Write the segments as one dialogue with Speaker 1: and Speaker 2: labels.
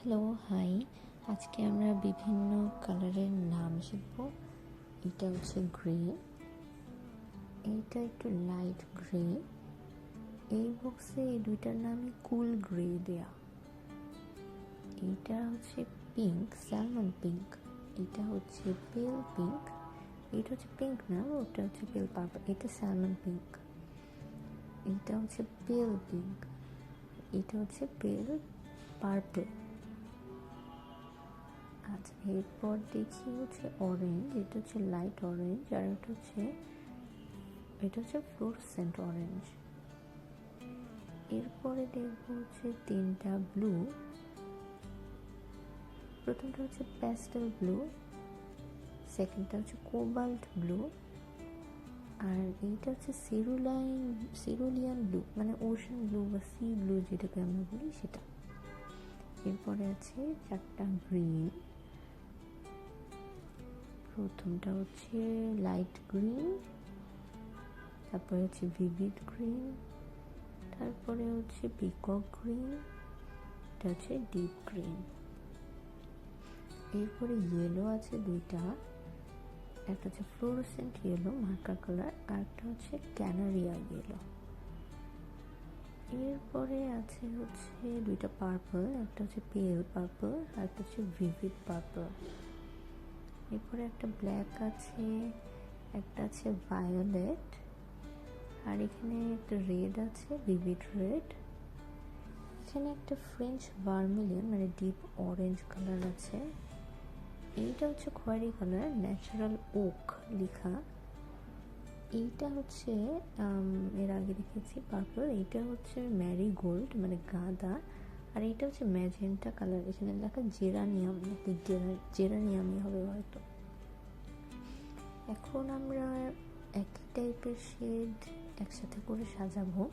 Speaker 1: Hello, high. আজকে আমরা বিভিন্ন কালারের নাম শিখব। এটা হচ্ছে গ্রে, এইটা একটু লাইট গ্রে। এই বক্সে এই দুইটার নামই কুল গ্রে দেয়া। এইটা হচ্ছে পিঙ্ক, স্যালমন পিঙ্ক। এটা হচ্ছে পেল পিঙ্ক। এটা হচ্ছে পিঙ্ক না, ওটা হচ্ছে পেল পার্পল। এটা স্যালমন পিঙ্ক। এটা হচ্ছে পেল পিঙ্ক। এটা হচ্ছে পেল পার্পল। আচ্ছা, এরপর দেখি হচ্ছে অরেঞ্জ। এটা হচ্ছে লাইট অরেঞ্জ, আর এটা হচ্ছে ফ্লোরসেন্ট অরেঞ্জ। এরপরে দেখবো হচ্ছে তিনটা ব্লু। প্রথমটা হচ্ছে প্যাস্টেল ব্লু, সেকেন্ডটা হচ্ছে কোবাল্ট ব্লু, আর এইটা হচ্ছে সিরুলিয়ান ব্লু, মানে ওশান ব্লু বা সি ব্লু যেটাকে আমরা বলি সেটা। এরপরে আছে চারটা গ্রিন। প্রথমটা হচ্ছে লাইট গ্রিন, তারপরে হচ্ছে ভিভিড গ্রিন, তারপরে হচ্ছে পিকক গ্রিন, এটা হচ্ছে ডিপ গ্রিন। এরপরে ইয়েলো আছে দুইটা, একটা হচ্ছে ফ্লোরোসেন্ট ইয়েলো মার্কার কালার, আর একটা হচ্ছে ক্যানারিয়া ইয়েলো। এরপরে আছে হচ্ছে দুইটা পার্পল, একটা হচ্ছে পেল পার্পল আর একটা হচ্ছে ভিভিড পার্পল। এরপরে একটা ব্ল্যাক আছে, একটা আছে ভায়োলেট, আর এখানে একটা রেড আছে, ভিভিড রেড। এখানে একটা ফ্রেঞ্চ ভার্মিলিয়ন মানে ডিপ অরেঞ্জ কালার আছে। এইটা হচ্ছে খয়েরি কালার, ন্যাচারাল ওক লেখা। এইটা হচ্ছে এর আগে দেখেছি পার্পল। এইটা হচ্ছে ম্যারিগোল্ড মানে গাঁদা, আর এইটা হচ্ছে ম্যাজেন্টা কালার। এখানে লেখা জেরানিয়াম, নাকি জেরানিয়ামই হবে হয়তো। এখন আমরা একই টাইপের শেড একসাথে করে সাজাবো,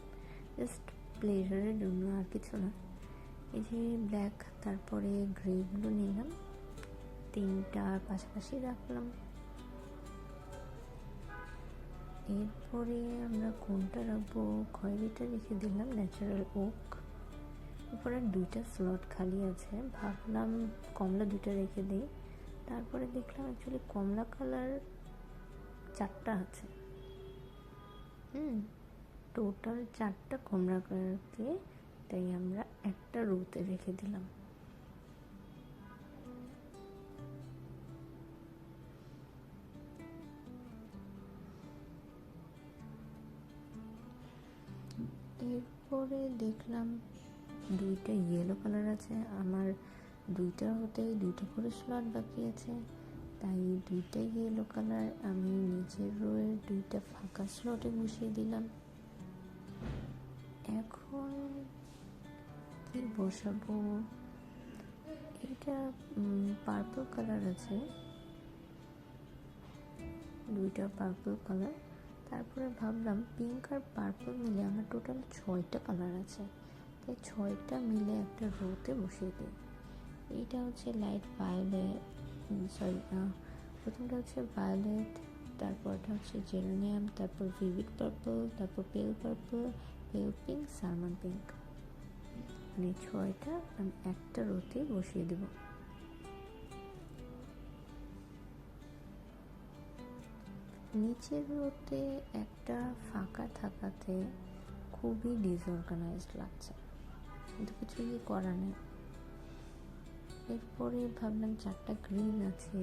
Speaker 1: জাস্ট প্লেজারের জন্য, আর কিছু না। এই যে ব্ল্যাক তারপরে গ্রেগুলো নিলাম, তিনটা পাশাপাশি রাখলাম। এরপরে আমরা কোনটা রাখবো, খয়েরিটা রেখে দিলাম, ন্যাচারাল ওক। এরপরে দুইটা স্লট খালি আছে, ভাবলাম কমলা দুইটা রেখে দিই। তারপরে দেখলাম অ্যাকচুয়ালি কমলা কালার চারটা আছে। টোটাল চারটা কমলা কালারকে, তাই আমরা একটা রোতে রেখে দিলাম। এরপরে দেখলাম দুইটা ইয়েলো কালার আছে, আমার দুইটা হতে দুইটা করে স্লট বাকি আছে, তাই দুইটা ইয়েলো কালার আমি নিচের রোয়ের দুইটা ফাঁকা স্লটে বসিয়ে দিলাম। এখন কি বসাবো, এটা পার্পল কালার আছে, দুইটা পার্পল কালার। তারপরে ভাবলাম পিঙ্ক আর পার্পল মিলে আমার টোটাল 6টা কালার আছে, তাই 6টা মিলে একটা রোতে বসিয়ে দিই। এইটা হচ্ছে লাইট ভায়োলেট, প্রথমটা হচ্ছে ভায়োলেট, তারপরটা হচ্ছে জেরানিয়াম, তারপর ভিভিড পার্পল, তারপর পেল পার্পল, পেল পিঙ্ক, সালমন পিঙ্ক। মানে 6টা আমি একটা রোতে বসিয়ে দেব। নিচের রোতে একটা ফাঁকা থাকাতে খুবই ডিসঅর্গানাইজড লাগছে, কিন্তু কিছুই করার নেই। এরপরে ভাবলাম চারটা গ্রিন আছে,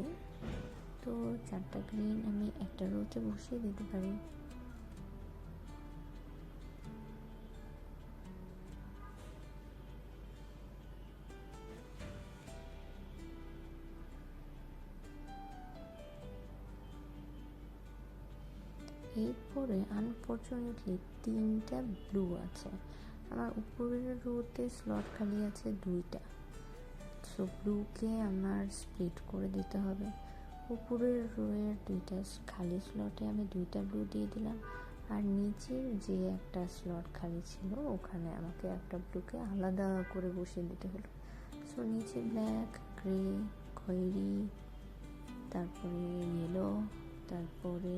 Speaker 1: তো চারটা গ্রিন আমি একটা রোতে বসিয়ে দিতে পারি। এরপরে আনফর্চুনেটলি তিনটা ব্লু আছে, আমার উপরের রোতে স্লট খালি আছে দুইটা, সো ব্লুকে আমার স্প্লিট করে দিতে হবে। উপরের রোয়ের দুইটা খালি স্লটে আমি দুইটা ব্লু দিয়ে দিলাম, আর নিচের যে একটা স্লট খালি ছিল ওখানে আমাকে একটা ব্লুকে আলাদা করে বসিয়ে দিতে হলো। সো নিচে ব্ল্যাক, গ্রে, খয়েরি, তারপরে ইয়েলো, তারপরে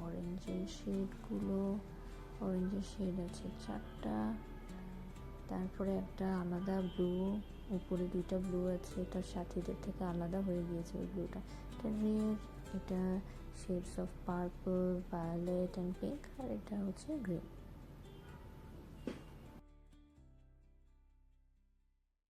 Speaker 1: অরেঞ্জের শেডগুলো, অরেঞ্জের শেড আছে চারটা, তারপরে একটা আলাদা ব্লু, উপরে দুইটা ব্লু আছে, এটার সাথীদের থেকে আলাদা হয়ে গিয়েছে ওই ব্লুটা। এটা রেড, এটা shades of purple, violet and pink, আর এটা হচ্ছে গ্রিন।